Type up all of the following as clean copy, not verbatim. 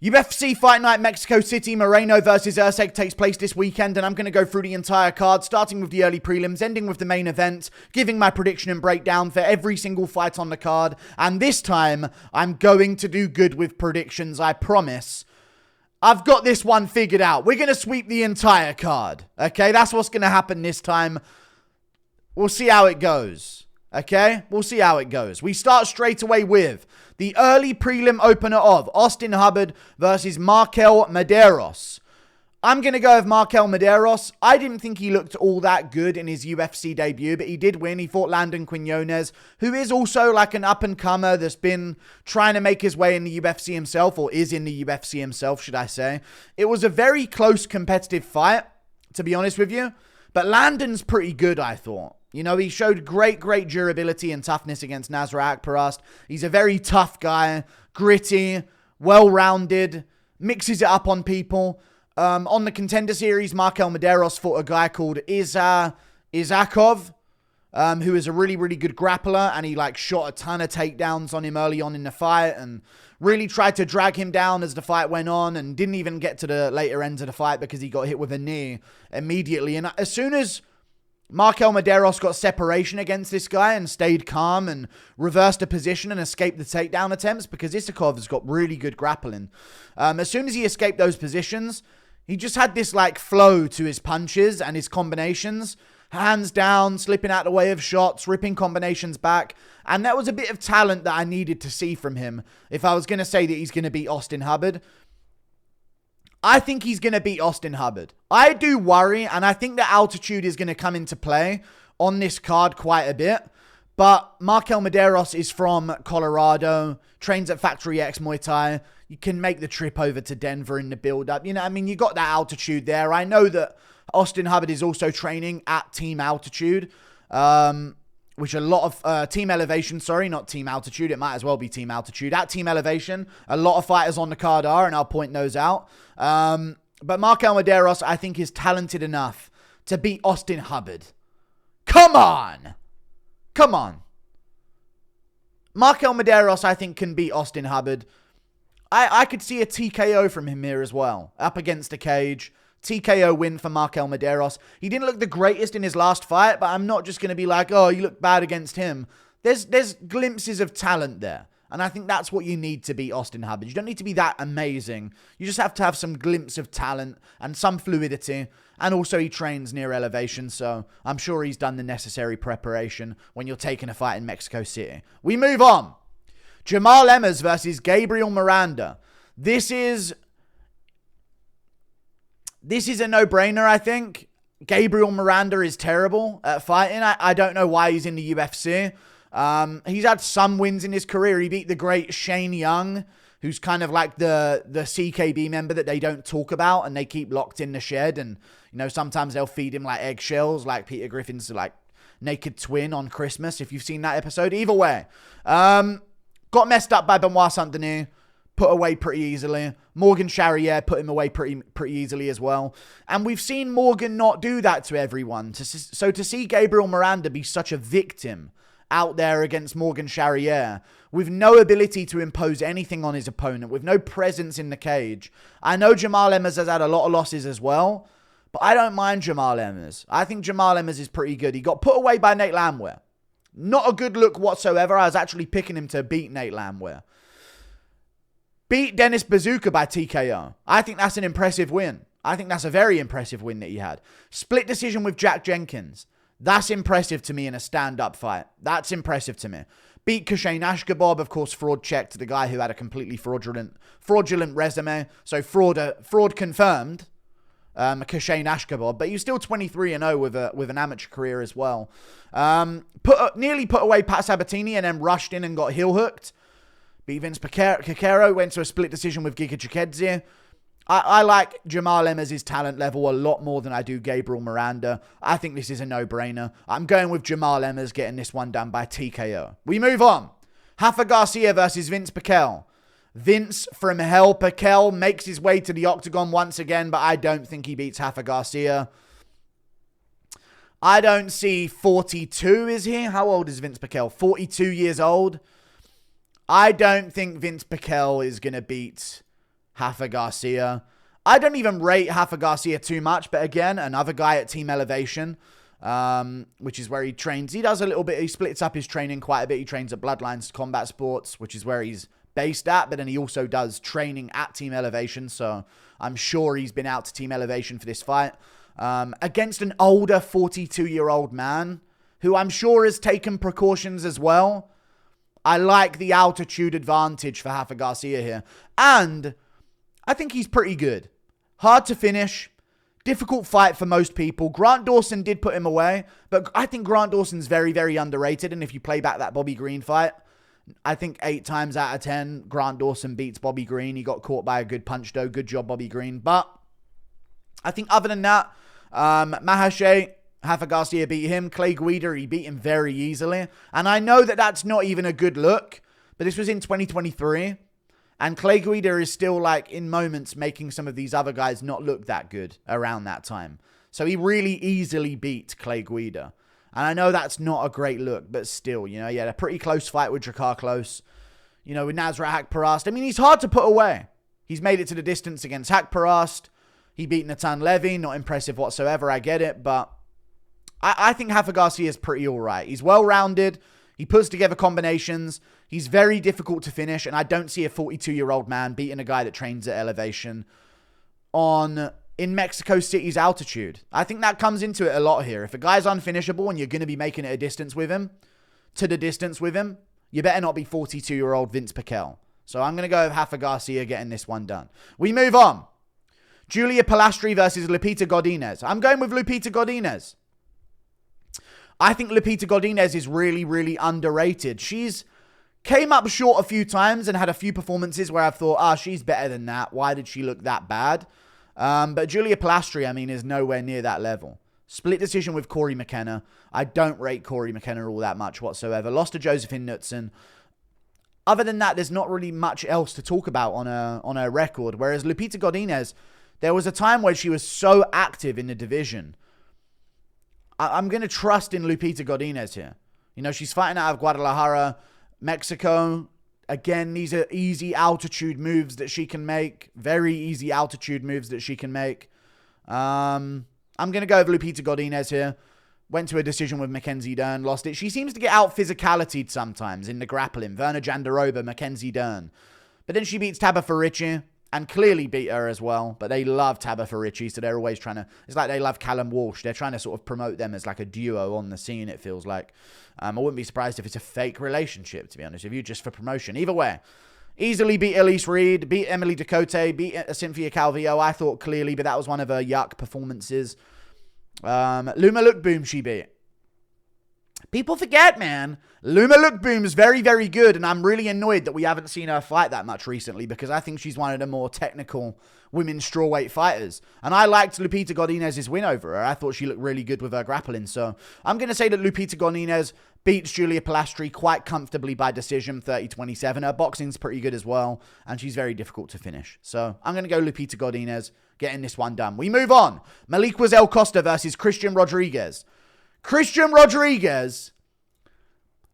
UFC Fight Night Mexico City, Moreno versus Erceg takes place this weekend, and I'm going to go through the entire card, starting with the early prelims, ending with the main event, giving my prediction and breakdown for every single fight on the card. And this time, I'm going to do good with predictions, I promise. I've got this one figured out. We're going to sweep the entire card, okay? That's what's going to happen this time. We'll see how it goes. Okay, we'll see how it goes. We start straight away with the early prelim opener of Austin Hubbard versus Marquel Mederos. I'm going to go with Marquel Mederos. I didn't think he looked all that good in his UFC debut, but he did win. He fought Landon Quinones, who is also like an up-and-comer that's been trying to make his way in the UFC himself, or is in the UFC himself, should I say. It was a very close competitive fight, to be honest with you, but Landon's pretty good, I thought. You know, he showed great durability and toughness against Nasrat Akparast. He's a very tough guy, gritty, well-rounded, mixes it up on people. On the Contender Series, Marquel Mederos fought a guy called Izakov, who is a really good grappler, and he like shot a ton of takedowns on him early on in the fight and really tried to drag him down as the fight went on, and didn't even get to the later ends of the fight because he got hit with a knee immediately. And as soon as Marquel Mederos got separation against this guy and stayed calm and reversed the position and escaped the takedown attempts, because Isakov's got really good grappling. As soon as he escaped those positions, he just had this like flow to his punches and his combinations. Hands down, slipping out the way of shots, ripping combinations back. And that was a bit of talent that I needed to see from him if I was going to say that he's going to beat Austin Hubbard. I think he's going to beat Austin Hubbard. I do worry, and I think that altitude is going to come into play on this card quite a bit. But Marquel Mederos is from Colorado, trains at Factory X Muay Thai. You can make the trip over to Denver in the build-up. You know, I mean, you got that altitude there. I know that Austin Hubbard is also training at Team Altitude, which a lot of Team Elevation, sorry, not Team Altitude. It might as well be Team Altitude. At Team Elevation, a lot of fighters on the card are, and I'll point those out. But Marquel Mederos, I think, is talented enough to beat Austin Hubbard. Come on! Marquel Mederos, I think, can beat Austin Hubbard. I could see a TKO from him here as well. Up against the cage. TKO win for Marquel Mederos. He didn't look the greatest in his last fight, but I'm not just going to be like, oh, you look bad against him. There's glimpses of talent there. And I think that's what you need to beat Austin Hubbard. You don't need to be that amazing. You just have to have some glimpse of talent and some fluidity. And also he trains near elevation, so I'm sure he's done the necessary preparation when you're taking a fight in Mexico City. We move on. Jamall Emmers versus Gabriel Miranda. This is a no-brainer, I think. Gabriel Miranda is terrible at fighting. I don't know why he's in the UFC. He's had some wins in his career. He beat the great Shane Young, who's kind of like the CKB member that they don't talk about and they keep locked in the shed. And, you know, sometimes they'll feed him like eggshells, like Peter Griffin's like naked twin on Christmas, if you've seen that episode. Either way, got messed up by Benoit Saint-Denis. Put away pretty easily. Morgan Chairez put him away pretty easily as well. And we've seen Morgan not do that to everyone. So to see Gabriel Miranda be such a victim out there against Morgan Chairez, with no ability to impose anything on his opponent, with no presence in the cage. I know Jamall Emmers has had a lot of losses as well, but I don't mind Jamall Emmers. I think Jamall Emmers is pretty good. He got put away by Nate Landwehr. Not a good look whatsoever. I was actually picking him to beat Nate Landwehr. Beat Dennis Bazooka by TKO. I think that's an impressive win. I think that's a very impressive win that he had. Split decision with Jack Jenkins. That's impressive to me in a stand-up fight. That's impressive to me. Beat Kashane Ashgabob, of course, fraud checked the guy who had a completely fraudulent resume. So fraud confirmed. Kashane Ashgabob, but he was still 23-0 with an amateur career as well. Nearly put away Pat Sabatini and then rushed in and got heel hooked. Beat Vince Cicero, went to a split decision with Giga Chikadze. I like Jamall Emmers' talent level a lot more than I do Gabriel Miranda. I think this is a no-brainer. I'm going with Jamall Emmers getting this one done by TKO. We move on. Rafa Garcia versus Vince Pichel. Vince from hell. Pichel makes his way to the octagon once again, but I don't think he beats Rafa Garcia. I don't see 42, is he? How old is Vince Pichel? 42 years old. I don't think Vince Pichel is going to beat Rafa Garcia. I don't even rate Rafa Garcia too much, but again, another guy at Team Elevation, which is where he trains. He does a little bit, he splits up his training quite a bit. He trains at Bloodlines Combat Sports, which is where he's based at, but then he also does training at Team Elevation, so I'm sure he's been out to Team Elevation for this fight. Against an older 42-year-old man, who I'm sure has taken precautions as well. I like the altitude advantage for Rafa Garcia here. And I think he's pretty good. Hard to finish. Difficult fight for most people. Grant Dawson did put him away, but I think Grant Dawson's very, very underrated. And if you play back that Bobby Green fight, I think 8 times out of 10, Grant Dawson beats Bobby Green. He got caught by a good punch, though. Good job, Bobby Green. But I think other than that, Mahashe, Rafa Garcia beat him. Clay Guida, he beat him very easily. And I know that that's not even a good look, but this was in 2023. And Clay Guida is still, like, in moments making some of these other guys not look that good around that time. So he really easily beat Clay Guida. And I know that's not a great look, but still, you know, he had a pretty close fight with Drakkar Klose. You know, with Nasrat Haqparast. I mean, he's hard to put away. He's made it to the distance against Haqparast. He beat Natan Levy. Not impressive whatsoever, I get it. But I think Rafa Garcia is pretty all right. He's well-rounded. He puts together combinations. He's very difficult to finish. And I don't see a 42-year-old man beating a guy that trains at Elevation in Mexico City's altitude. I think that comes into it a lot here. If a guy's unfinishable and you're going to be making it to the distance with him, you better not be 42-year-old Vinc Pichel. So I'm going to go with Rafa Garcia getting this one done. We move on. Julia Polastri versus Lupita Godinez. I'm going with Lupita Godinez. I think Lupita Godinez is really, really underrated. She's came up short a few times and had a few performances where I've thought, she's better than that. Why did she look that bad? But Julia Polastri, I mean, is nowhere near that level. Split decision with Corey McKenna. I don't rate Corey McKenna all that much whatsoever. Lost to Josephine Knudsen. Other than that, there's not really much else to talk about on her record. Whereas Lupita Godinez, there was a time where she was so active in the division. I'm going to trust in Lupita Godinez here. You know, she's fighting out of Guadalajara, Mexico. Again, these are easy altitude moves that she can make. Very easy altitude moves that she can make. I'm going to go with Lupita Godinez here. Went to a decision with Mackenzie Dern. Lost it. She seems to get out physicality'd sometimes in the grappling. Verna Jandaroba, Mackenzie Dern. But then she beats Tabafericci and clearly beat her as well. But they love Tabafericci, so they're always trying to... It's like they love Callum Walsh. They're trying to sort of promote them as like a duo on the scene, it feels like. I wouldn't be surprised if it's a fake relationship, to be honest with you, just for promotion. Either way, easily beat Elise Reed, beat Emily Ducote, beat Cynthia Calvillo. I thought clearly, but that was one of her yuck performances. Luma Lookboom she beat. People forget, man. Luma Lookboom's very, very good, and I'm really annoyed that we haven't seen her fight that much recently because I think she's one of the more technical women's strawweight fighters. And I liked Lupita Godinez's win over her. I thought she looked really good with her grappling. So I'm going to say that Lupita Godinez beats Julia Polastri quite comfortably by decision, 30-27. Her boxing's pretty good as well, and she's very difficult to finish. So I'm going to go Lupita Godinez, getting this one done. We move on. Melquizael Costa versus Christian Rodriguez. Christian Rodriguez,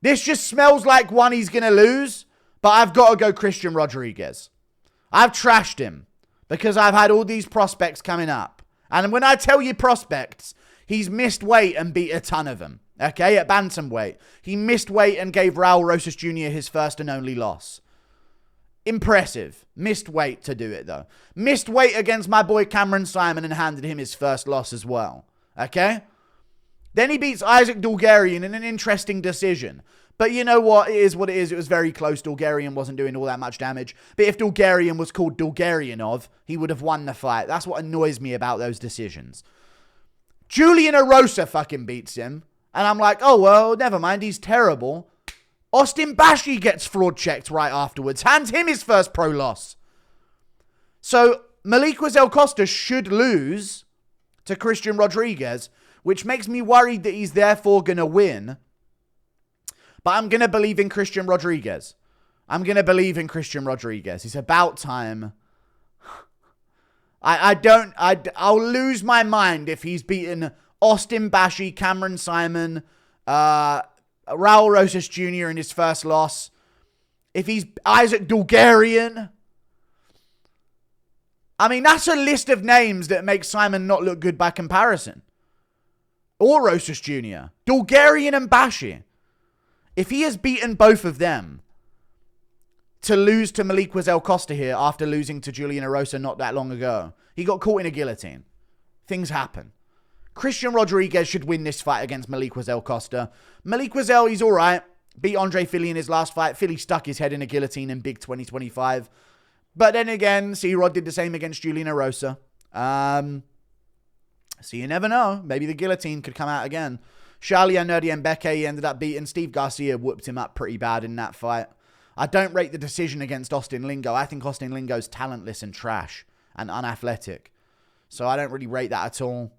this just smells like one he's going to lose, but I've got to go Christian Rodriguez. I've trashed him because I've had all these prospects coming up. And when I tell you prospects, he's missed weight and beat a ton of them. Okay, at bantamweight. He missed weight and gave Raul Rosas Jr. his first and only loss. Impressive. Missed weight to do it, though. Missed weight against my boy Cameron Simon and handed him his first loss as well. Okay? Then he beats Isaac Dulgarian in an interesting decision. But you know what? It is what it is. It was very close. Dulgarian wasn't doing all that much damage. But if Dulgarian was called Dulgarianov, he would have won the fight. That's what annoys me about those decisions. Julian Erosa fucking beats him. And I'm like, oh, well, never mind. He's terrible. Austin Bashi gets fraud checked right afterwards. Hands him his first pro loss. So Melquizael Costa should lose to Christian Rodriguez, which makes me worried that he's therefore going to win. But I'm going to believe in Christian Rodriguez. It's about time. I'll lose my mind if he's beaten Austin Bashi, Cameron Simon, Raul Rosas Jr. in his first loss. If he's Isaac Dulgarian. I mean, that's a list of names that make Simon not look good by comparison. Or Rosas Jr., Bulgarian and Bashi. If he has beaten both of them, to lose to Melquizael Costa here after losing to Julian Erosa not that long ago, he got caught in a guillotine. Things happen. Christian Rodriguez should win this fight against Melquizael Costa. Melquizael, he's all right. Beat Andre Fili in his last fight. Fili stuck his head in a guillotine in Big 2025. But then again, C-Rod did the same against Julian Erosa. So you never know. Maybe the guillotine could come out again. Charlia Nerdy Mbeke, he ended up beating. Steve Garcia whooped him up pretty bad in that fight. I don't rate the decision against Austin Lingo. I think Austin Lingo's talentless and trash and unathletic. So I don't really rate that at all.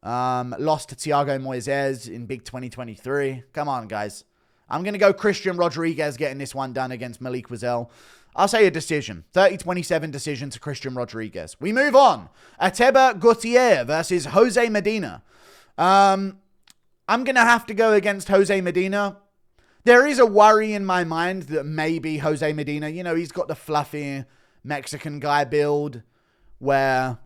Lost to Thiago Moises in Big 2023. Come on, guys. I'm going to go Christian Rodriguez getting this one done against Melquizael. I'll say a decision. 30-27 decision to Christian Rodriguez. We move on. Ateba Gautier versus Jose Medina. I'm going to have to go against Jose Medina. There is a worry in my mind that maybe Jose Medina, you know, he's got the fluffy Mexican guy build where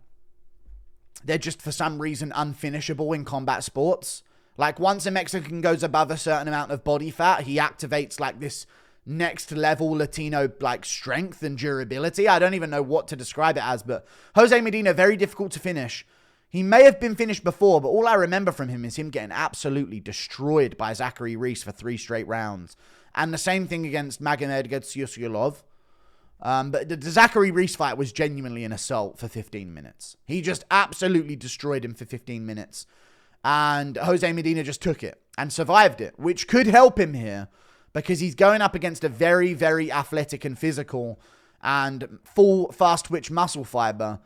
they're just for some reason unfinishable in combat sports. Like once a Mexican goes above a certain amount of body fat, he activates like this next level Latino like strength and durability. I don't even know what to describe it as, but Jose Medina, very difficult to finish. He may have been finished before, but all I remember from him is him getting absolutely destroyed by Zachary Reese for 3 straight rounds. And the same thing against Magomed Gadsiusyulov. But the Zachary Reese fight was genuinely an assault for 15 minutes. He just absolutely destroyed him for 15 minutes. And Jose Medina just took it and survived it, which could help him here because he's going up against a very, very athletic and physical and full fast twitch muscle fiber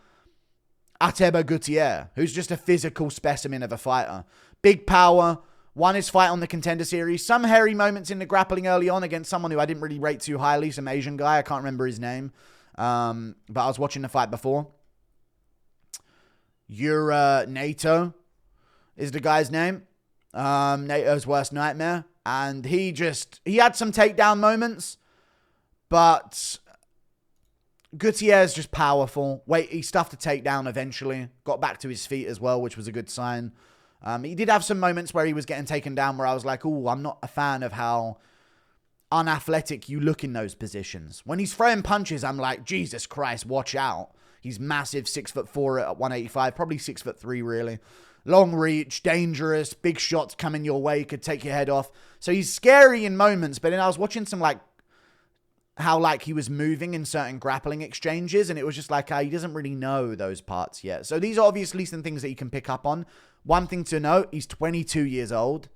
Ateba Gautier, who's just a physical specimen of a fighter. Big power, won his fight on the Contender Series. Some hairy moments in the grappling early on against someone who I didn't really rate too highly, some Asian guy. I can't remember his name, but I was watching the fight before. NATO is the guy's name. NATO's worst nightmare. And he had some takedown moments, but Gutierrez just powerful. He stuffed a takedown eventually. Got back to his feet as well, which was a good sign. He did have some moments where he was getting taken down where I was like, ooh, I'm not a fan of how unathletic you look in those positions. When he's throwing punches, I'm like, Jesus Christ, watch out. He's massive, 6'4" at 185, probably 6'3" really. Long reach, dangerous, big shots coming your way, could take your head off. So he's scary in moments, but then I was watching some how he was moving in certain grappling exchanges, and it was just like he doesn't really know those parts yet. So these are obviously some things that you can pick up on. One thing to note, he's 22 years old,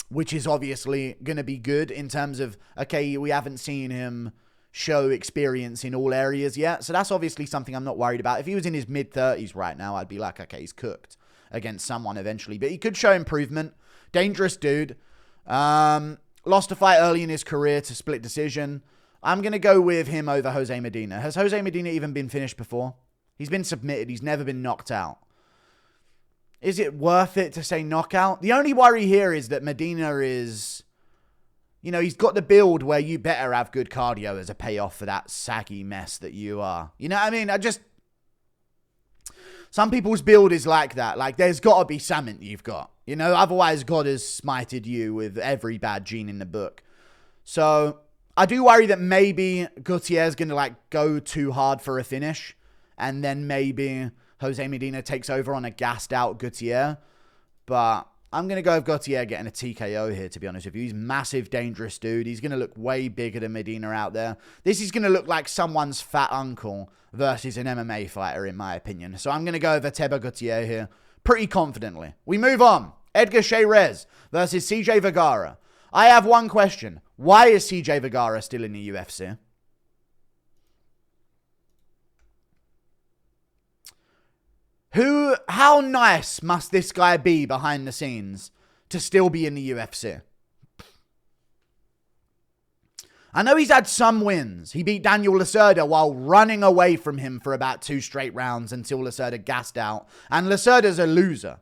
which is obviously going to be good in terms of, okay, we haven't seen him show experience in all areas yet. So that's obviously something I'm not worried about. If he was in his mid-30s right now, I'd be like, okay, he's cooked against someone eventually. But he could show improvement. Dangerous dude. Lost a fight early in his career to split decision. I'm going to go with him over Jose Medina. Has Jose Medina even been finished before? He's been submitted. He's never been knocked out. Is it worth it to say knockout? The only worry here is that Medina is, he's got the build where you better have good cardio as a payoff for that saggy mess that you are. You know what I mean? Some people's build is like that. Like, there's got to be something you've got. Otherwise God has smited you with every bad gene in the book. So I do worry that maybe Gautier's going to go too hard for a finish. And then maybe Jose Medina takes over on a gassed out Gautier. But I'm going to go with Gautier getting a TKO here, to be honest with you. He's massive, dangerous dude. He's going to look way bigger than Medina out there. This is going to look like someone's fat uncle versus an MMA fighter, in my opinion. So I'm going to go with Ateba Gautier here pretty confidently. We move on. Edgar Chairez versus CJ Vergara. I have one question. Why is CJ Vergara still in the UFC? How nice must this guy be behind the scenes to still be in the UFC? I know he's had some wins. He beat Daniel Lacerda while running away from him for about 2 straight rounds until Lacerda gassed out. And Lacerda's a loser.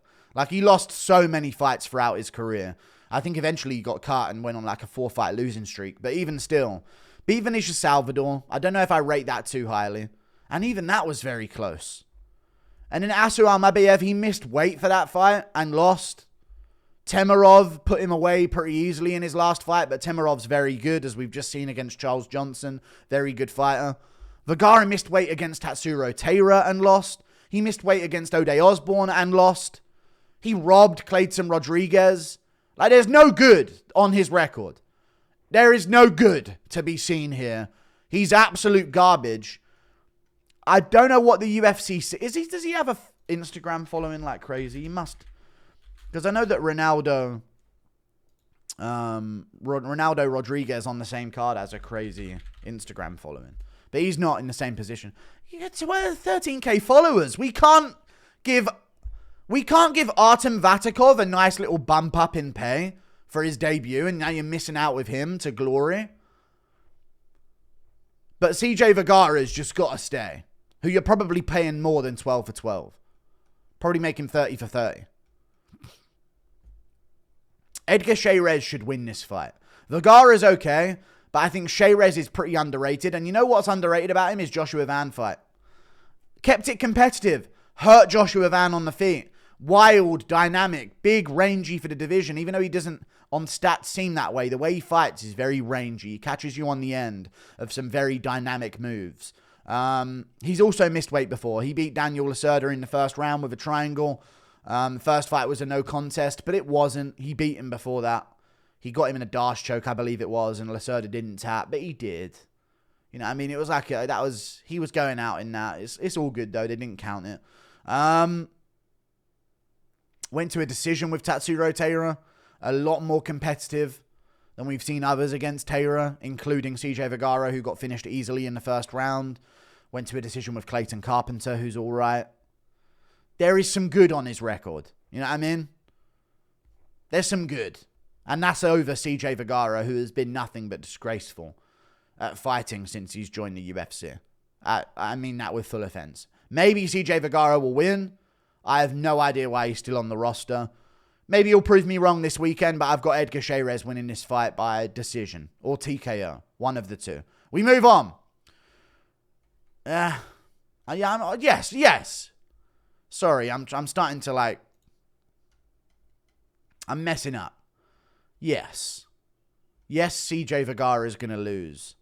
He lost so many fights throughout his career. I think eventually he got cut and went on a 4-fight losing streak. But even still, beat Vinicius Salvador. I don't know if I rate that too highly. And even that was very close. And then Asu Almabayev, he missed weight for that fight and lost. Temirov put him away pretty easily in his last fight, but Temirov's very good, as we've just seen against Charles Johnson. Very good fighter. Vergara missed weight against Tatsuro Taira and lost. He missed weight against O'Day Osborne and lost. He robbed Clayton Rodriguez. Like, there's no good on his record. There is no good to be seen here. He's absolute garbage. I don't know what the UFC... Does he have a Instagram following like crazy? He must. Because I know that Ronaldo Rodriguez on the same card has a crazy Instagram following. But he's not in the same position. He gets 13k followers. We can't give Artem Vatakov a nice little bump up in pay for his debut, and now you're missing out with him to glory. But CJ Vergara's just got to stay, who you're probably paying more than 12 for 12. Probably making 30 for 30. Edgar Chairez should win this fight. Vergara's okay, but I think Chairez is pretty underrated. And you know what's underrated about him is Joshua Van fight. Kept it competitive. Hurt Joshua Van on the feet. Wild, dynamic, big, rangy for the division. Even though he doesn't on stats seem that way, the way he fights is very rangy. He catches you on the end of some very dynamic moves. He's also missed weight before. He beat Daniel Lacerda in the first round with a triangle. The first fight was a no contest, but it wasn't. He beat him before that. He got him in a dash choke, I believe it was, and Lacerda didn't tap, but he did. You know what I mean? It was like, he was going out in that. It's all good, though. They didn't count it. Went to a decision with Tatsuro Taira. A lot more competitive than we've seen others against Taira, including CJ Vergara, who got finished easily in the first round. Went to a decision with Clayton Carpenter, who's all right. There is some good on his record. You know what I mean? There's some good. And that's over CJ Vergara, who has been nothing but disgraceful at fighting since he's joined the UFC. I mean that with full offense. Maybe CJ Vergara will win. I have no idea why he's still on the roster. Maybe he'll prove me wrong this weekend, but I've got Edgar Chairez winning this fight by decision or TKO. One of the two. We move on. Yes. Sorry, I'm starting to I'm messing up. Yes, CJ Vergara is going to lose.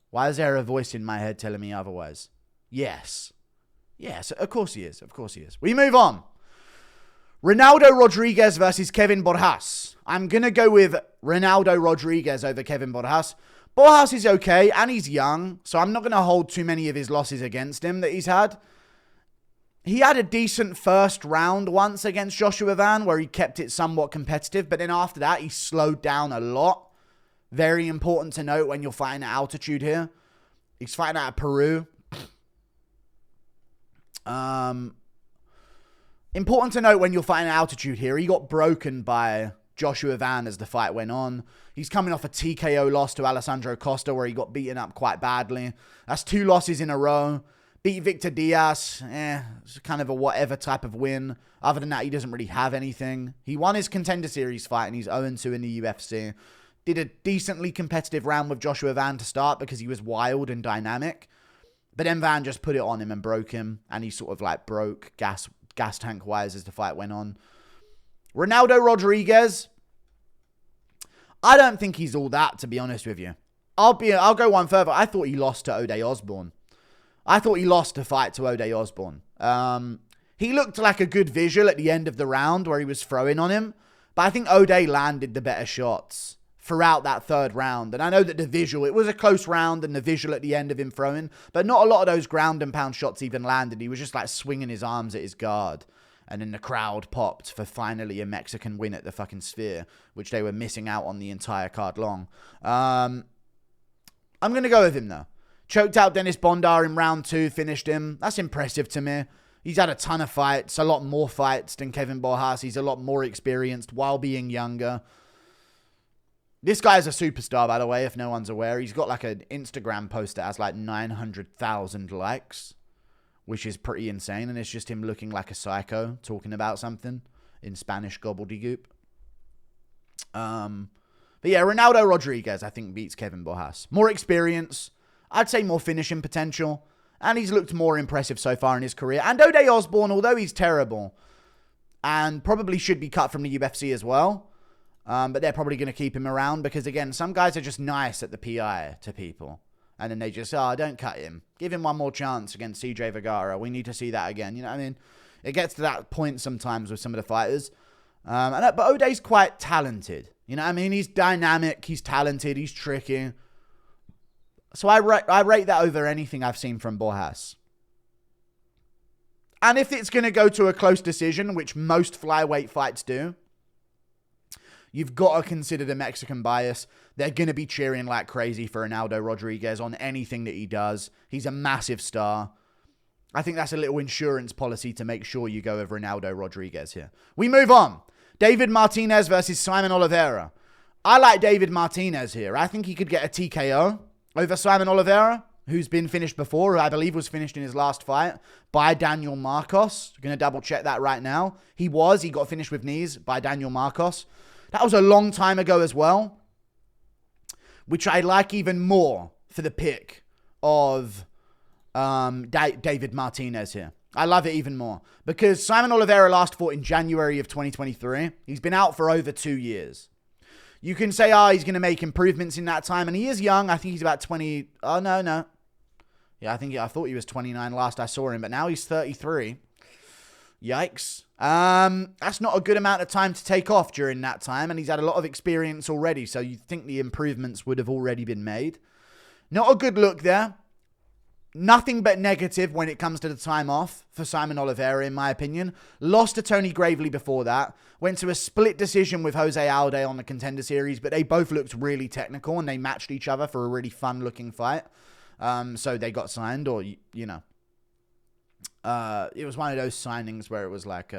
Why is there a voice in my head telling me otherwise? Yes, of course he is. We move on. Ronaldo Rodriguez versus Kevin Borjas. I'm going to go with Ronaldo Rodriguez over Kevin Borjas. Borjas is okay, and he's young, so I'm not going to hold too many of his losses against him that he's had. He had a decent first round once against Joshua Van, where he kept it somewhat competitive, but then after that, he slowed down a lot. Very important to note when you're fighting at altitude here. He's fighting out of Peru. Important to note when you're fighting at altitude here, he got broken by Joshua Van as the fight went on. He's coming off a TKO loss to Alessandro Costa, where he got beaten up quite badly. That's 2 losses in a row. Beat Victor Diaz, it's kind of a whatever type of win. Other than that, he doesn't really have anything. He won his Contender Series fight, and he's 0-2 in the UFC. Did a decently competitive round with Joshua Van to start because he was wild and dynamic. But then Van just put it on him and broke him, and he sort of broke gas tank-wise as the fight went on. Ronaldo Rodriguez, I don't think he's all that, to be honest with you. I'll go one further. I thought he lost to O'Day Osborne. I thought he lost the fight to O'Day Osborne. He looked like a good visual at the end of the round where he was throwing on him, but I think O'Day landed the better shots throughout that third round. And I know that the visual, it was a close round and the visual at the end of him throwing, but not a lot of those ground and pound shots even landed. He was just swinging his arms at his guard. And then the crowd popped for finally a Mexican win at the fucking Sphere, which they were missing out on the entire card long. I'm going to go with him, though. Choked out Dennis Bondar in round 2, finished him. That's impressive to me. He's had a ton of fights, a lot more fights than Kevin Borjas. He's a lot more experienced while being younger. This guy's a superstar, by the way, if no one's aware. He's got an Instagram post that has 900,000 likes, which is pretty insane. And it's just him looking like a psycho, talking about something in Spanish gobbledygook. But yeah, Ronaldo Rodriguez, I think, beats Kevin Borjas. More experience. I'd say more finishing potential. And he's looked more impressive so far in his career. And Ode Osborne, although he's terrible and probably should be cut from the UFC as well, but they're probably going to keep him around because, again, some guys are just nice at the PI to people. And then they just, don't cut him. Give him one more chance against CJ Vergara. We need to see that again. You know what I mean? It gets to that point sometimes with some of the fighters. But Ode's quite talented. You know what I mean? He's dynamic. He's talented. He's tricky. So I rate that over anything I've seen from Borjas. And if it's going to go to a close decision, which most flyweight fights do, you've got to consider the Mexican bias. They're going to be cheering like crazy for Ronaldo Rodriguez on anything that he does. He's a massive star. I think that's a little insurance policy to make sure you go over Ronaldo Rodriguez here. We move on. David Martinez versus Simon Oliveira. I like David Martinez here. I think he could get a TKO over Simon Oliveira, who's been finished before, who I believe was finished in his last fight by Daniel Marcos. I'm going to double check that right now. He got finished with knees by Daniel Marcos. That was a long time ago as well, which I like even more for the pick of David Martinez here. I love it even more because Simon Oliveira last fought in January of 2023. He's been out for over 2 years. You can say, he's going to make improvements in that time. And he is young. I think he's about 20. Oh, no. Yeah, I thought he was 29 last I saw him, but now he's 33. Yikes. That's not a good amount of time to take off during that time. And he's had a lot of experience already. So you'd think the improvements would have already been made. Not a good look there. Nothing but negative when it comes to the time off for Simon Oliveira, in my opinion. Lost to Tony Gravely before that. Went to a split decision with Jose Aldo on the Contender Series, but they both looked really technical and they matched each other for a really fun-looking fight. So they got signed, or, it was one of those signings where it was like,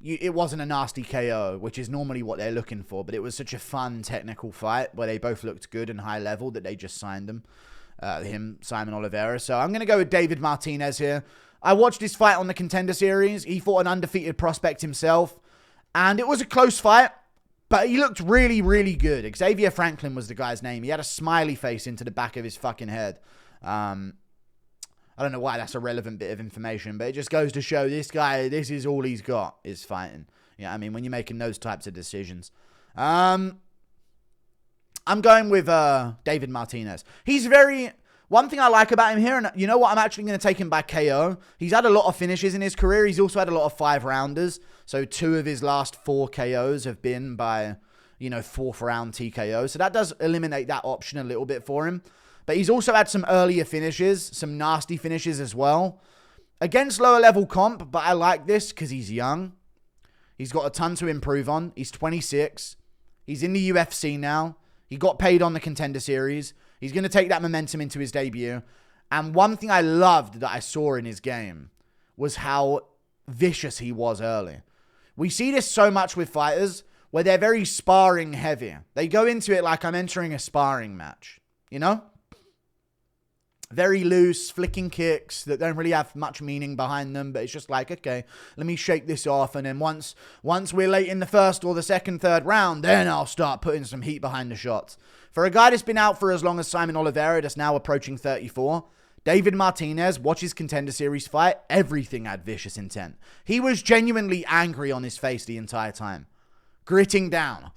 it wasn't a nasty KO, which is normally what they're looking for, but it was such a fun technical fight where they both looked good and high level that they just signed them. Simon Oliveira. So I'm going to go with David Martinez here. I watched this fight on the Contender Series. He fought an undefeated prospect himself. And it was a close fight, but he looked really, really good. Xavier Franklin was the guy's name. He had a smiley face into the back of his fucking head. I don't know why that's a relevant bit of information, but it just goes to show this guy, this is all he's got, is fighting. Yeah, I mean, when you're making those types of decisions. I'm going with David Martinez. One thing I like about him here, and you know what, I'm actually going to take him by KO. He's had a lot of finishes in his career. He's also had a lot of 5-rounders. So 2 of his last 4 KOs have been by, 4th round TKO. So that does eliminate that option a little bit for him. But he's also had some earlier finishes, some nasty finishes as well. Against lower level comp, but I like this because he's young. He's got a ton to improve on. He's 26. He's in the UFC now. He got paid on the Contender Series. He's going to take that momentum into his debut. And one thing I loved that I saw in his game was how vicious he was early. We see this so much with fighters where they're very sparring heavy. They go into it like I'm entering a sparring match, Very loose, flicking kicks that don't really have much meaning behind them, but it's just like, okay, let me shake this off, and then once we're late in the first or the second, third round, then I'll start putting some heat behind the shots. For a guy that's been out for as long as Simon Oliveira, that's now approaching 34, David Martinez, watch his Contender Series fight, everything had vicious intent. He was genuinely angry on his face the entire time. Gritting down.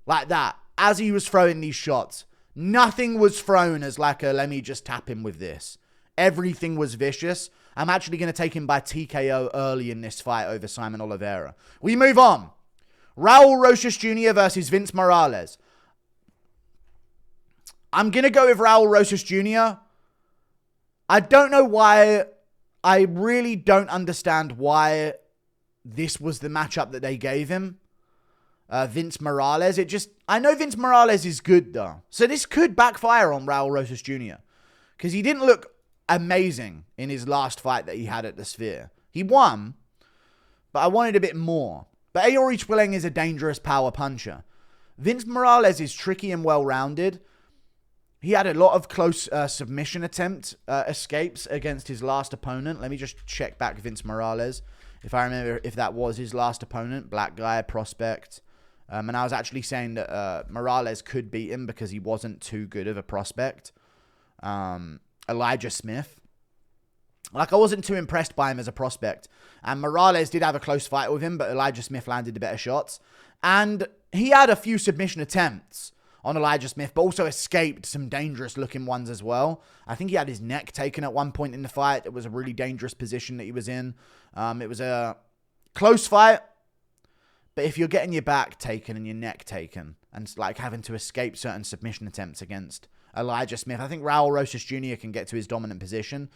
Like that. As he was throwing these shots. Nothing was thrown as like let me just tap him with this. Everything was vicious. I'm actually going to take him by TKO early in this fight over Simon Oliveira. We move on. Raul Rosas Jr. versus Vince Morales. I'm going to go with Raul Rosas Jr. I don't know why. I really don't understand why this was the matchup that they gave him. Vince Morales. I know Vince Morales is good though. So this could backfire on Raul Rosas Jr. Because he didn't look amazing in his last fight that he had at the Sphere. He won, but I wanted a bit more. But Aori Twilling is a dangerous power puncher. Vince Morales is tricky and well-rounded. He had a lot of close submission attempt escapes against his last opponent. Let me just check back Vince Morales. If I remember if that was his last opponent. Black guy, prospect. And I was actually saying that Morales could beat him because he wasn't too good of a prospect. Elijah Smith. Like, I wasn't too impressed by him as a prospect. And Morales did have a close fight with him, but Elijah Smith landed the better shots. And he had a few submission attempts on Elijah Smith, but also escaped some dangerous-looking ones as well. I think he had his neck taken at one point in the fight. It was a really dangerous position that he was in. It was a close fight, but if you're getting your back taken and your neck taken, and like having to escape certain submission attempts against Elijah Smith, I think Raul Rosas Jr. can get to his dominant position.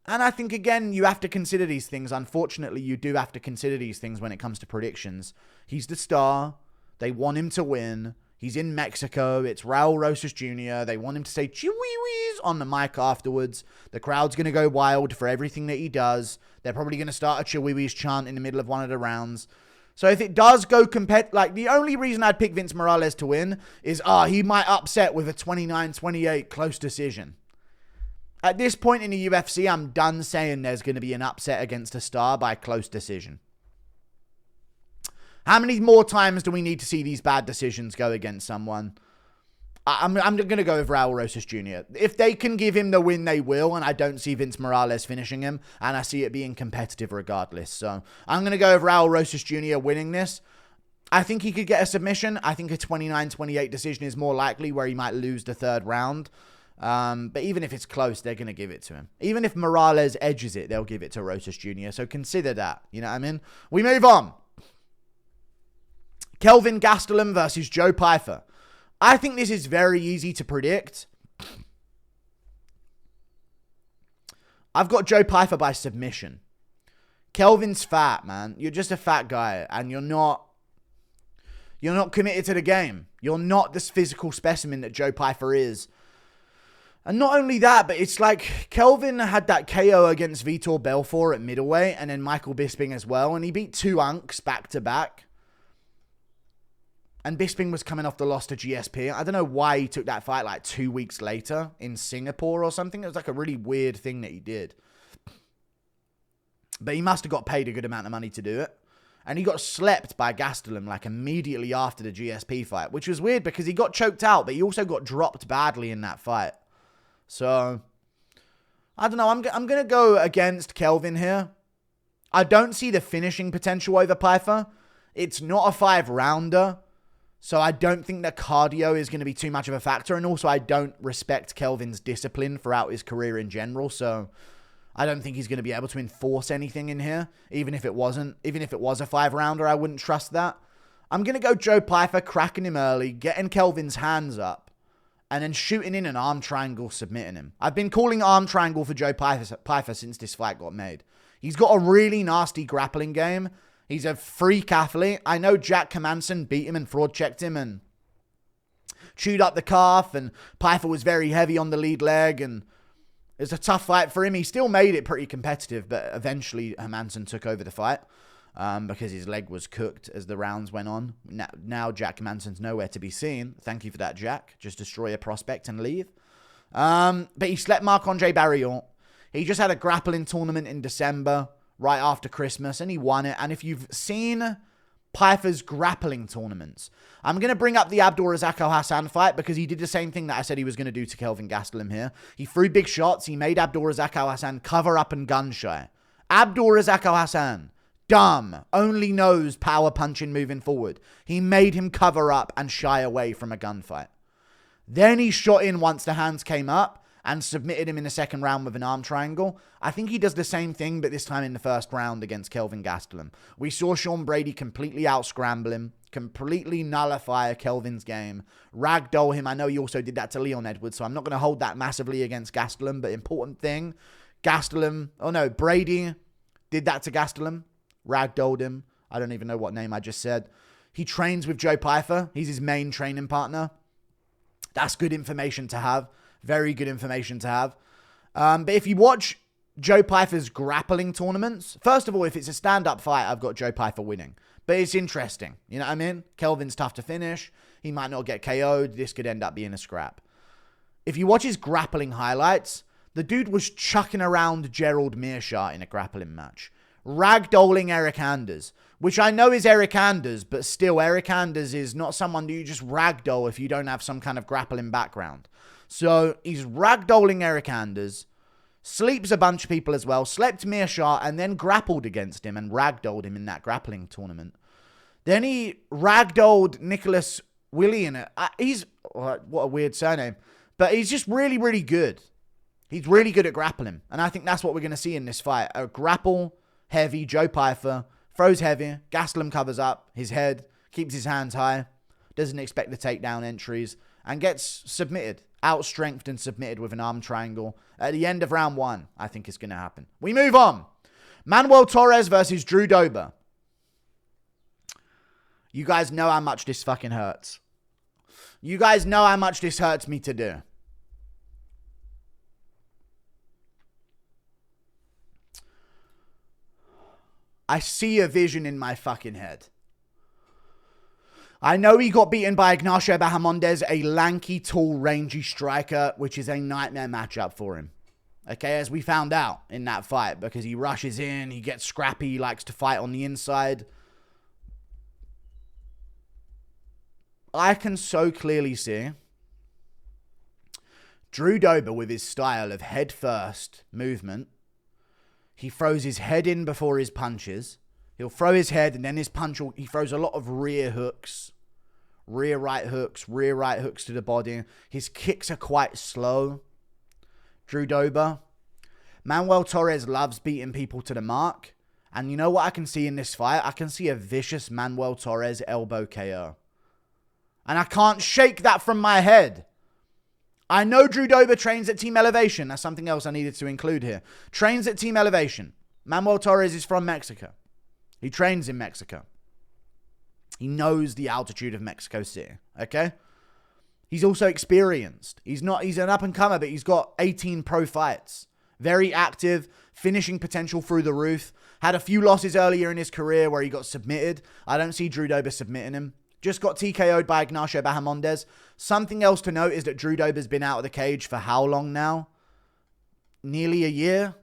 And I think, again, you have to consider these things. Unfortunately, you do have to consider these things when it comes to predictions. He's the star. They want him to win. He's in Mexico. It's Raul Rosas Jr. They want him to say chihuahuas on the mic afterwards. The crowd's going to go wild for everything that he does. They're probably going to start a chihuahuas chant in the middle of one of the rounds. So if it does go like, the only reason I'd pick Vince Morales to win is, he might upset with a 29-28 close decision. At this point in the UFC, I'm done saying there's going to be an upset against a star by close decision. How many more times do we need to see these bad decisions go against someone? I'm going to go with Raul Rosas Jr. If they can give him the win, they will, and I don't see Vince Morales finishing him, and I see it being competitive regardless. So I'm going to go with Raul Rosas Jr. winning this. I think he could get a submission. I think a 29-28 decision is more likely, where he might lose the third round. But even if it's close, they're going to give it to him. Even if Morales edges it, they'll give it to Rosas Jr. So consider that. You know what I mean? We move on. Kelvin Gastelum versus Joe Pyfer. I think this is very easy to predict. I've got Joe Pyfer by submission. Kelvin's fat, man. You're just a fat guy, and you're not committed to the game. You're not this physical specimen that Joe Pyfer is. And not only that, but it's like Kelvin had that KO against Vitor Belfort at middleweight, and then Michael Bisping as well, and he beat two unks back to back. And Bisping was coming off the loss to GSP. I don't know why he took that fight like 2 weeks later in Singapore or something. It was like a really weird thing that he did. But he must have got paid a good amount of money to do it. And he got slept by Gastelum like immediately after the GSP fight, which was weird because he got choked out, but he also got dropped badly in that fight. So, I don't know. I'm going to go against Kelvin here. I don't see the finishing potential over Pyfer. It's not a 5-rounder. So I don't think that cardio is going to be too much of a factor. And also I don't respect Kelvin's discipline throughout his career in general. So I don't think he's going to be able to enforce anything in here. Even if it was a 5-rounder, I wouldn't trust that. I'm going to go Joe Pyfer, cracking him early, getting Kelvin's hands up, and then shooting in an arm triangle, submitting him. I've been calling arm triangle for Joe Pyfer since this fight got made. He's got a really nasty grappling game. He's a freak athlete. I know Jack Hermansson beat him and fraud checked him and chewed up the calf, and Pyfer was very heavy on the lead leg, and it was a tough fight for him. He still made it pretty competitive, but eventually Hermansson took over the fight because his leg was cooked as the rounds went on. Now Jack Hermansson's nowhere to be seen. Thank you for that, Jack. Just destroy a prospect and leave. But he slept Marc-Andre Barillon. He just had a grappling tournament in December, right after Christmas, and he won it. And if you've seen Pyfer's grappling tournaments, I'm going to bring up the Abdul-Razak Al-Hassan fight because he did the same thing that I said he was going to do to Kelvin Gastelum here. He threw big shots. He made Abdul-Razak Al-Hassan cover up and gun shy. Abdul-Razak Al-Hassan, dumb, only knows power punching moving forward. He made him cover up and shy away from a gunfight. Then he shot in once the hands came up and submitted him in the second round with an arm triangle. I think he does the same thing, but this time in the first round against Kelvin Gastelum. We saw Sean Brady completely out-scramble him, completely nullify Kelvin's game, ragdoll him. I know he also did that to Leon Edwards, so I'm not going to hold that massively against Gastelum, but important thing, Brady did that to Gastelum, ragdolled him. I don't even know what name I just said. He trains with Joe Pyfer. He's his main training partner. That's good information to have. Very good information to have. But if you watch Joe Pyfer's grappling tournaments, first of all, if it's a stand-up fight, I've got Joe Pyfer winning. But it's interesting. You know what I mean? Kelvin's tough to finish. He might not get KO'd. This could end up being a scrap. If you watch his grappling highlights, the dude was chucking around Gerald Meerschaert in a grappling match. Ragdolling Eric Anders, which I know is Eric Anders, but still, Eric Anders is not someone that you just ragdoll if you don't have some kind of grappling background. So he's ragdolling Eric Anders, sleeps a bunch of people as well, slept Mearshart, and then grappled against him and ragdolled him in that grappling tournament. Then he ragdolled Nicholas Willie in it. What a weird surname. But he's just really, really good. He's really good at grappling. And I think that's what we're going to see in this fight. A grapple heavy Joe Pyfer, throws heavy, Gastelum covers up his head, keeps his hands high, doesn't expect the takedown entries, and gets submitted. Outstrengthed and submitted with an arm triangle. At the end of round 1, I think it's going to happen. We move on. Manuel Torres versus Drew Dober. You guys know how much this fucking hurts. You guys know how much this hurts me to do. I see a vision in my fucking head. I know he got beaten by Ignacio Bahamondes, a lanky, tall, rangy striker, which is a nightmare matchup for him. Okay, as we found out in that fight, because he rushes in, he gets scrappy, he likes to fight on the inside. I can so clearly see Drew Dober with his style of head-first movement. He throws his head in before his punches. He'll throw his head and then his punch, he throws a lot of rear hooks. Rear right hooks to the body. His kicks are quite slow. Drew Dober. Manuel Torres loves beating people to the mark. And you know what I can see in this fight? I can see a vicious Manuel Torres elbow KO. And I can't shake that from my head. I know Drew Dober trains at Team Elevation. That's something else I needed to include here. Trains at Team Elevation. Manuel Torres is from Mexico. He trains in Mexico. He knows the altitude of Mexico City. Okay? He's also experienced. He's an up-and-comer, but he's got 18 pro fights. Very active. Finishing potential through the roof. Had a few losses earlier in his career where he got submitted. I don't see Drew Dober submitting him. Just got TKO'd by Ignacio Bahamondes. Something else to note is that Drew Dober's been out of the cage for how long now? Nearly a year?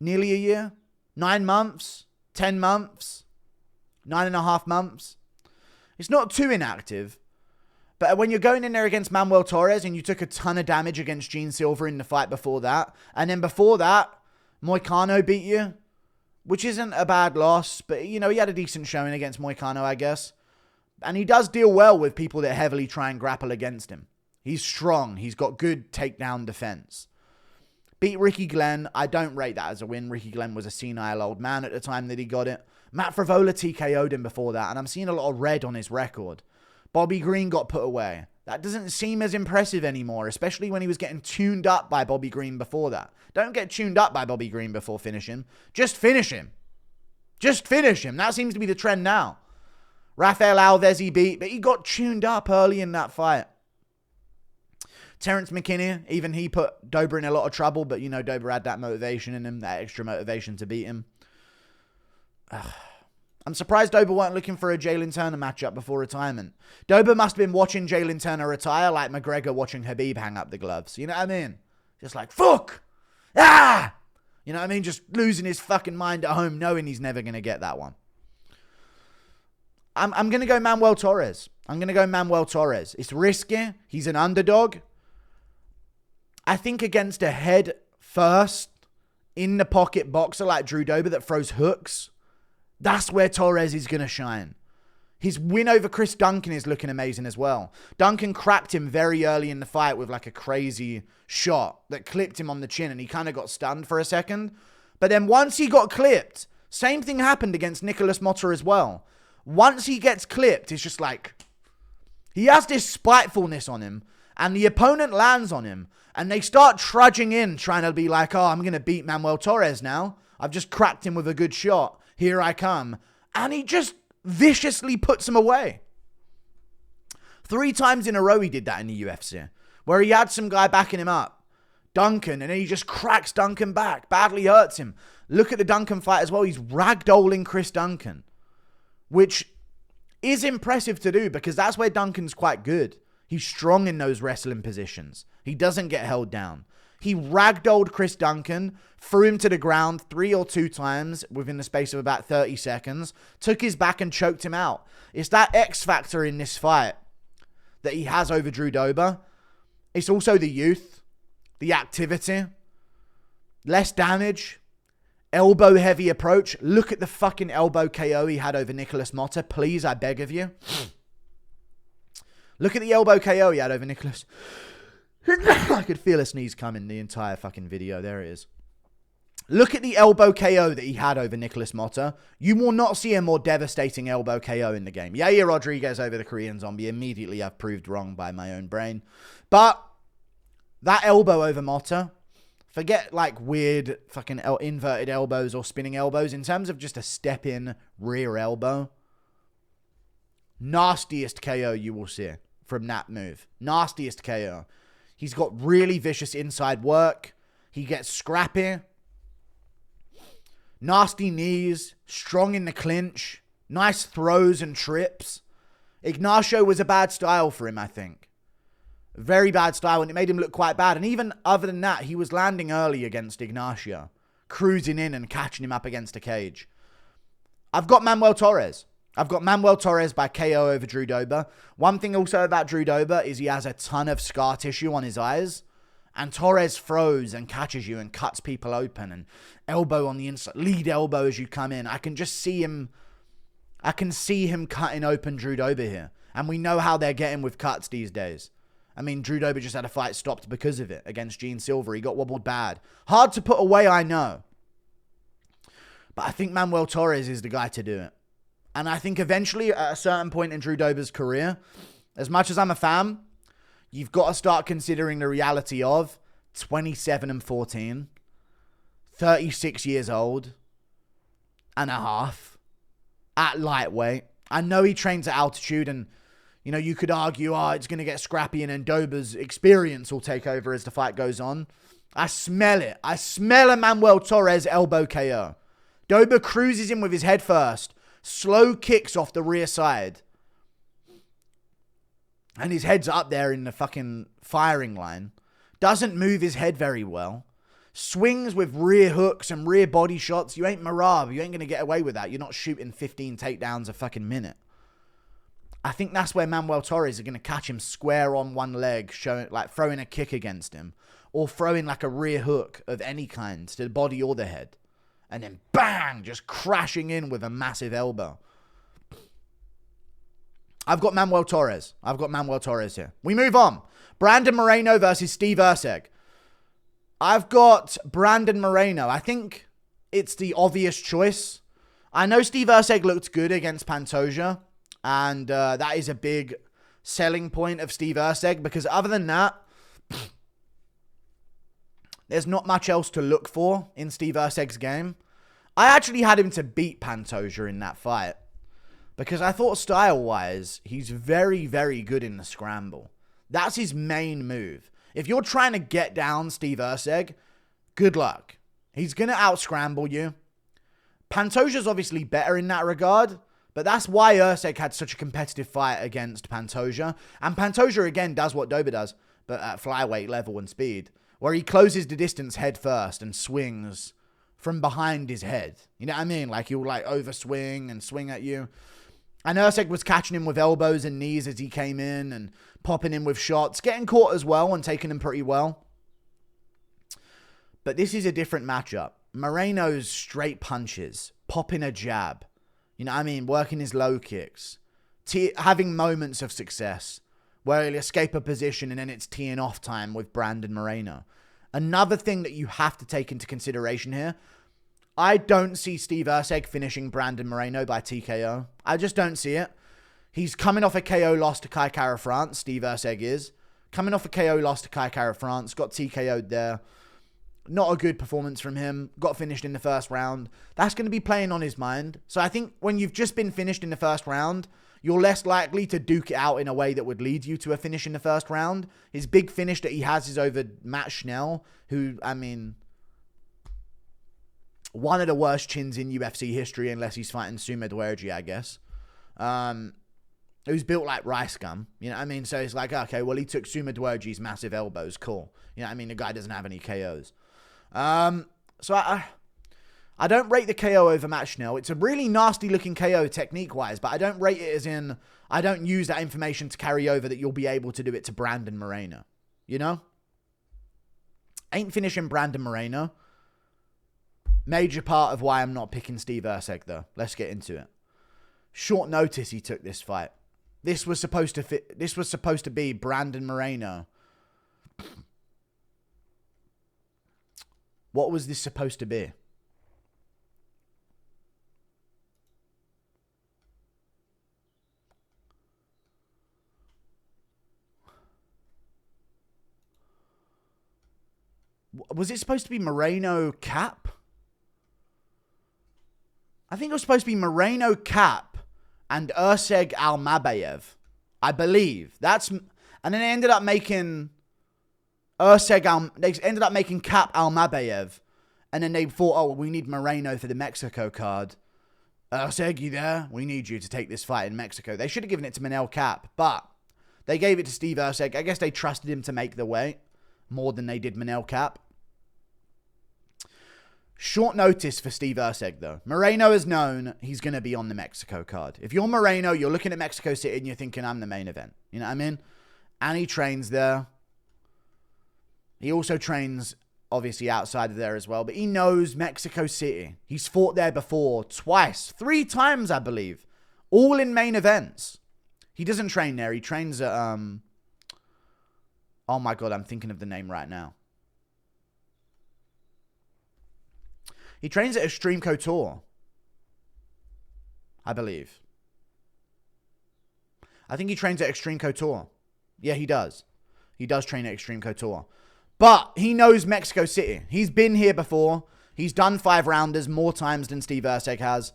9 months? 10 months? 9.5 months? It's not too inactive. But when you're going in there against Manuel Torres and you took a ton of damage against Gene Silva in the fight before that, and then before that, Moicano beat you, which isn't a bad loss, but, you know, he had a decent showing against Moicano, I guess. And he does deal well with people that heavily try and grapple against him. He's strong. He's got good takedown defense. Beat Ricky Glenn. I don't rate that as a win. Ricky Glenn was a senile old man at the time that he got it. Matt Frivola TKO'd him before that, and I'm seeing a lot of red on his record. Bobby Green got put away. That doesn't seem as impressive anymore, especially when he was getting tuned up by Bobby Green before that. Don't get tuned up by Bobby Green before finishing. Just finish him. Just finish him. That seems to be the trend now. Rafael Alves he beat, but he got tuned up early in that fight. Terrence McKinney, even he put Dober in a lot of trouble, but, you know, Dober had that motivation in him, that extra motivation to beat him. I'm surprised Dober weren't looking for a Jalen Turner matchup before retirement. Dober must have been watching Jalen Turner retire like McGregor watching Khabib hang up the gloves. You know what I mean? Just like, fuck! Ah! You know what I mean? Just losing his fucking mind at home knowing he's never going to get that one. I'm going to go Manuel Torres. It's risky. He's an underdog. I think against a head first, in the pocket boxer like Drew Dober that throws hooks, that's where Torres is going to shine. His win over Chris Duncan is looking amazing as well. Duncan cracked him very early in the fight with like a crazy shot that clipped him on the chin and he kind of got stunned for a second. But then once he got clipped, same thing happened against Nicholas Motta as well. Once he gets clipped, it's just like, he has this spitefulness on him and the opponent lands on him and they start trudging in trying to be like, oh, I'm going to beat Manuel Torres now. I've just cracked him with a good shot. Here I come. And he just viciously puts him away. 3 times in a row he did that in the UFC, where he had some guy backing him up. Duncan, and then he just cracks Duncan back. Badly hurts him. Look at the Duncan fight as well. He's ragdolling Chris Duncan, which is impressive to do because that's where Duncan's quite good. He's strong in those wrestling positions. He doesn't get held down. He ragdolled Chris Duncan, threw him to the ground 3 or 2 times within the space of about 30 seconds, took his back and choked him out. It's that X factor in this fight that he has over Drew Dober. It's also the youth, the activity, less damage, elbow heavy approach. Look at the fucking elbow KO he had over Nicholas Motta. Please, I beg of you. Look at the elbow KO he had over Nicholas. I could feel a sneeze coming the entire fucking video. There it is. Look at the elbow KO that he had over Nicholas Motta. You will not see a more devastating elbow KO in the game. Yair Rodriguez over the Korean Zombie. Immediately I've proved wrong by my own brain. But that elbow over Motta, forget like weird fucking inverted elbows or spinning elbows. In terms of just a step in rear elbow, nastiest KO you will see from that move. Nastiest KO. He's got really vicious inside work. He gets scrappy. Nasty knees, strong in the clinch, nice throws and trips. Ignacio was a bad style for him, I think. Very bad style, and it made him look quite bad. And even other than that, he was landing early against Ignacio, cruising in and catching him up against a cage. I've got Manuel Torres. I've got Manuel Torres by KO over Drew Dober. One thing also about Drew Dober is he has a ton of scar tissue on his eyes. And Torres throws and catches you and cuts people open and elbow on the inside, lead elbow as you come in. I can just see him. I can see him cutting open Drew Dober here. And we know how they're getting with cuts these days. I mean, Drew Dober just had a fight stopped because of it against Gene Silver. He got wobbled bad. Hard to put away, I know. But I think Manuel Torres is the guy to do it. And I think eventually, at a certain point in Drew Dober's career, as much as I'm a fan, you've got to start considering the reality of 27-14, 36 years old and a half at lightweight. I know he trains at altitude and, you know, you could argue, it's going to get scrappy and then Dober's experience will take over as the fight goes on. I smell it. I smell a Manuel Torres elbow KO. Dober cruises in with his head first. Slow kicks off the rear side. And his head's up there in the fucking firing line. Doesn't move his head very well. Swings with rear hooks and rear body shots. You ain't Marab. You ain't going to get away with that. You're not shooting 15 takedowns a fucking minute. I think that's where Manuel Torres are going to catch him square on one leg, showing like throwing a kick against him. Or throwing like a rear hook of any kind to the body or the head. And then bang, just crashing in with a massive elbow. I've got Manuel Torres. I've got Manuel Torres here. We move on. Brandon Moreno versus Steve Erceg. I've got Brandon Moreno. I think it's the obvious choice. I know Steve Erceg looked good against Pantoja. And that is a big selling point of Steve Erceg. Because other than that, there's not much else to look for in Steve Erceg's game. I actually had him to beat Pantoja in that fight. Because I thought style-wise, he's very, very good in the scramble. That's his main move. If you're trying to get down Steve Erceg, good luck. He's going to out-scramble you. Pantoja's obviously better in that regard, but that's why Erceg had such a competitive fight against Pantoja. And Pantoja, again, does what Dober does, but at flyweight level and speed, where he closes the distance head first and swings from behind his head. You know what I mean? Like, he'll like overswing and swing at you. And Erceg was catching him with elbows and knees as he came in and popping him with shots, getting caught as well and taking him pretty well. But this is a different matchup. Moreno's straight punches, popping a jab, you know what I mean, working his low kicks, having moments of success where he'll escape a position and then it's teeing off time with Brandon Moreno. Another thing that you have to take into consideration here, I don't see Steve Erceg finishing Brandon Moreno by TKO. I just don't see it. He's coming off a KO loss to Kai Kara France. Steve Erceg is. Coming off a KO loss to Kai Kara France. Got TKO'd there. Not a good performance from him. Got finished in the first round. That's going to be playing on his mind. So I think when you've just been finished in the first round, you're less likely to duke it out in a way that would lead you to a finish in the first round. His big finish that he has is over Matt Schnell, who, I mean, one of the worst chins in UFC history, unless he's fighting Suma Dwerji, I guess. Who's built like rice gum. You know what I mean? So it's like, okay, well, he took Suma Dwerji's massive elbows. Cool. You know what I mean? The guy doesn't have any KOs. So I don't rate the KO over Matt Schnell. It's a really nasty looking KO technique-wise, but I don't rate it as in, I don't use that information to carry over that you'll be able to do it to Brandon Moreno. you know? Ain't finishing Brandon Moreno. Major part of why I'm not picking Steve Erceg, though. Let's get into it. Short notice he took this fight. This was supposed to be Brandon Moreno. What was this supposed to be? Was it supposed to be Moreno Cap? I think it was supposed to be Moreno Cap and Erceg Almabayev. I believe. And then they ended up making they ended up making Cap Almabayev. And then they thought, oh, we need Moreno for the Mexico card. Erceg, you there? We need you to take this fight in Mexico. They should have given it to Manel Cap, but they gave it to Steve Erceg. I guess they trusted him to make the weight more than they did Manel Cap. Short notice for Steve Erceg, though. Moreno is known he's going to be on the Mexico card. If you're Moreno, you're looking at Mexico City and you're thinking, I'm the main event. You know what I mean? And he trains there. He also trains, obviously, outside of there as well. But he knows Mexico City. He's fought there before. Twice. 3 times, I believe. All in main events. He doesn't train there. He trains at... Oh, my God. I'm thinking of the name right now. He trains at Extreme Couture, I believe. I think he trains at Extreme Couture. Yeah, he does. He does train at Extreme Couture. But he knows Mexico City. He's been here before. He's done 5-rounders more times than Steve Erceg has.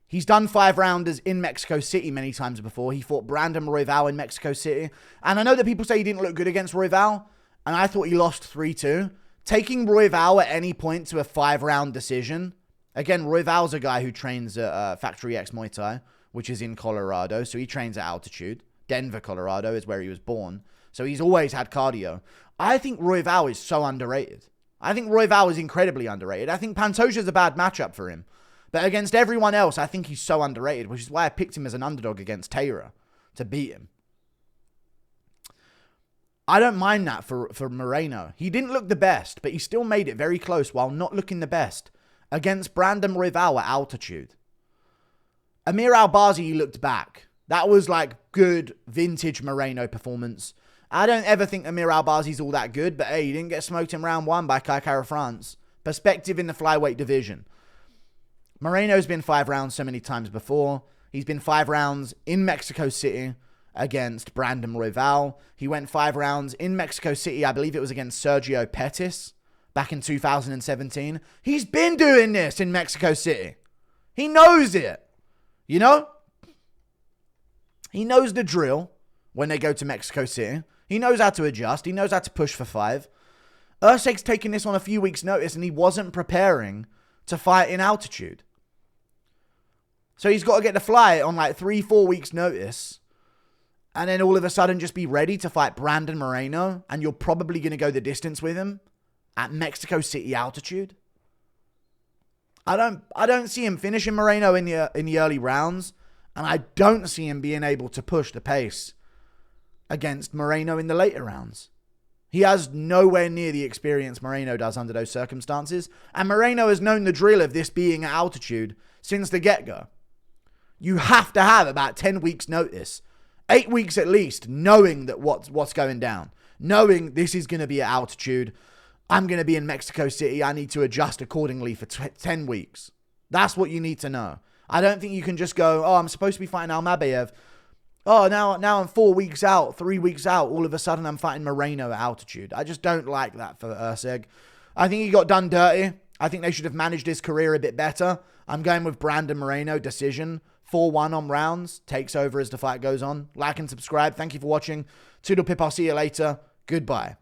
He's done 5-rounders in Mexico City many times before. He fought Brandon Royval in Mexico City. And I know that people say he didn't look good against Royval. And I thought he lost 3-2. Taking Royval at any point to a 5-round decision. Again, Royval's a guy who trains at Factory X Muay Thai, which is in Colorado. So he trains at altitude. Denver, Colorado is where he was born. So he's always had cardio. I think Royval is so underrated. I think Royval is incredibly underrated. I think Pantoja's a bad matchup for him. But against everyone else, I think he's so underrated, which is why I picked him as an underdog against Taylor to beat him. I don't mind that for Moreno. He didn't look the best, but he still made it very close while not looking the best against Brandon Royval at altitude. Amir Albazi looked back. That was like good vintage Moreno performance. I don't ever think Amir Albazi's all that good, but hey, he didn't get smoked in round 1 by Kai Kara France. Perspective in the flyweight division. Moreno's been 5 rounds so many times before. He's been 5 rounds in Mexico City against Brandon Royval. He went 5 rounds in Mexico City. I believe it was against Sergio Pettis back in 2017. He's been doing this in Mexico City. He knows it. You know? He knows the drill when they go to Mexico City. He knows how to adjust. He knows how to push for 5. Erceg's taking this on a few weeks' notice and he wasn't preparing to fight in altitude. So he's got to get the flight on like 3-4 weeks' notice. And then all of a sudden just be ready to fight Brandon Moreno. And you're probably going to go the distance with him at Mexico City altitude. I don't see him finishing Moreno in the early rounds. And I don't see him being able to push the pace against Moreno in the later rounds. He has nowhere near the experience Moreno does under those circumstances. And Moreno has known the drill of this being at altitude since the get-go. You have to have about 10 weeks notice. 8 weeks at least, knowing that what's going down. Knowing this is going to be at altitude. I'm going to be in Mexico City. I need to adjust accordingly for 10 weeks. That's what you need to know. I don't think you can just go, oh, I'm supposed to be fighting Almabayev. Oh, now I'm 4 weeks out, 3 weeks out. All of a sudden, I'm fighting Moreno at altitude. I just don't like that for Erceg. I think he got done dirty. I think they should have managed his career a bit better. I'm going with Brandon Moreno, decision. 4-1 on rounds. Takes over as the fight goes on. Like and subscribe. Thank you for watching. Toodle pip. I'll see you later. Goodbye.